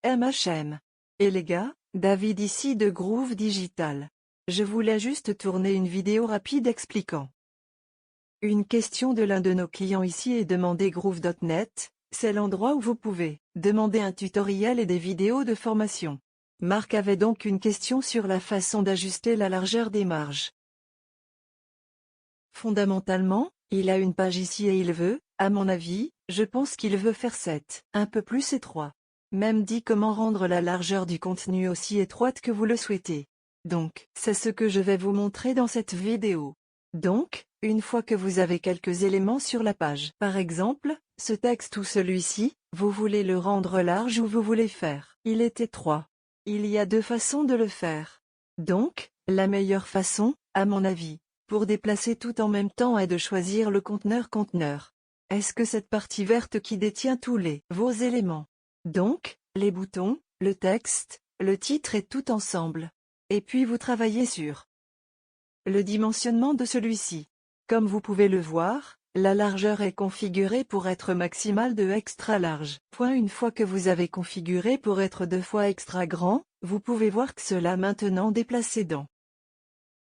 MHM. Et les gars, David ici de Groove Digital. Je voulais juste tourner une vidéo rapide expliquant une question de l'un de nos clients ici et demander Groove.net, c'est l'endroit où vous pouvez demander un tutoriel et des vidéos de formation. Marc avait donc une question sur la façon d'ajuster la largeur des marges. Fondamentalement, il a une page ici et il veut, à mon avis, je pense qu'il veut faire 7, un peu plus étroit. Même dit comment rendre la largeur du contenu aussi étroite que vous le souhaitez. Donc, c'est ce que je vais vous montrer dans cette vidéo. Donc, une fois que vous avez quelques éléments sur la page, par exemple, ce texte ou celui-ci, vous voulez le rendre large ou vous voulez faire, il est étroit. Il y a deux façons de le faire. Donc, la meilleure façon, à mon avis, pour déplacer tout en même temps est de choisir le conteneur. Est-ce que cette partie verte qui détient tous vos éléments? Donc, les boutons, le texte, le titre et tout ensemble. Et puis vous travaillez sur le dimensionnement de celui-ci. Comme vous pouvez le voir, la largeur est configurée pour être maximale de extra large. Une fois que vous avez configuré pour être 2 fois extra grand, vous pouvez voir que cela maintenant déplacé dans.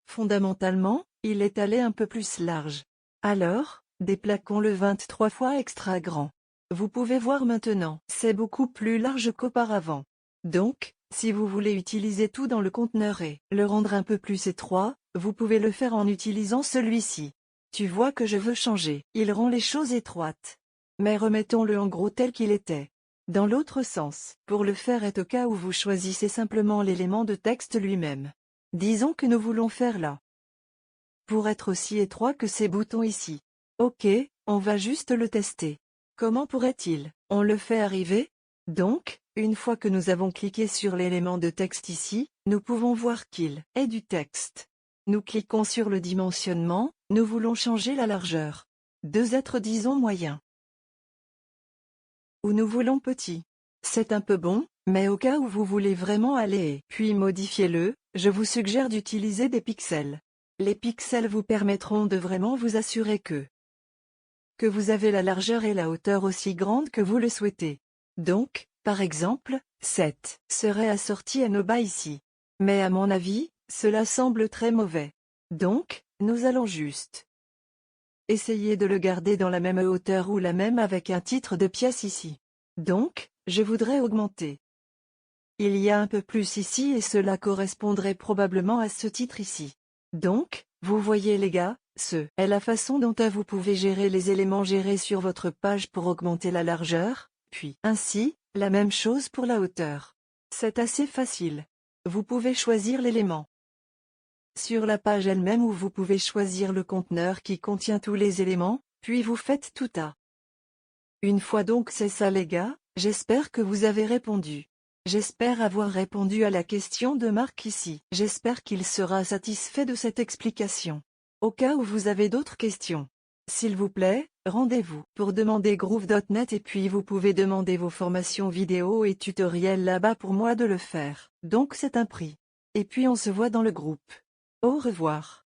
Fondamentalement, il est allé un peu plus large. Alors, déplaquons-le 23 fois extra grand. Vous pouvez voir maintenant, c'est beaucoup plus large qu'auparavant. Donc, si vous voulez utiliser tout dans le conteneur et le rendre un peu plus étroit, vous pouvez le faire en utilisant celui-ci. Tu vois que je veux changer. Il rend les choses étroites. Mais remettons-le en gros tel qu'il était. Dans l'autre sens, pour le faire est au cas où vous choisissez simplement l'élément de texte lui-même. Disons que nous voulons faire là. Pour être aussi étroit que ces boutons ici. Ok, on va juste le tester. Comment pourrait-il? On le fait arriver? Donc, une fois que nous avons cliqué sur l'élément de texte ici, nous pouvons voir qu'il est du texte. Nous cliquons sur le dimensionnement, nous voulons changer la largeur. 2 êtres disons moyen. Ou nous voulons petit. C'est un peu bon, mais au cas où vous voulez vraiment aller et puis modifiez-le, je vous suggère d'utiliser des pixels. Les pixels vous permettront de vraiment vous assurer que vous avez la largeur et la hauteur aussi grande que vous le souhaitez. Donc, par exemple, 7 serait assorti à nos bas ici. Mais à mon avis, cela semble très mauvais. Donc, nous allons juste essayer de le garder dans la même hauteur ou la même avec un titre de pièce ici. Donc, je voudrais augmenter. Il y a un peu plus ici et cela correspondrait probablement à ce titre ici. Donc, vous voyez les gars, ce est la façon dont vous pouvez gérer les éléments gérés sur votre page pour augmenter la largeur, puis ainsi, la même chose pour la hauteur. C'est assez facile. Vous pouvez choisir l'élément sur la page elle-même ou vous pouvez choisir le conteneur qui contient tous les éléments, puis vous faites tout à. Une fois donc c'est ça les gars, j'espère que vous avez répondu. J'espère avoir répondu à la question de Marc ici. J'espère qu'il sera satisfait de cette explication. Au cas où vous avez d'autres questions, s'il vous plaît, rendez-vous pour demander Groove.net et puis vous pouvez demander vos formations vidéo et tutoriels là-bas pour moi de le faire. Donc c'est un prix. Et puis on se voit dans le groupe. Au revoir.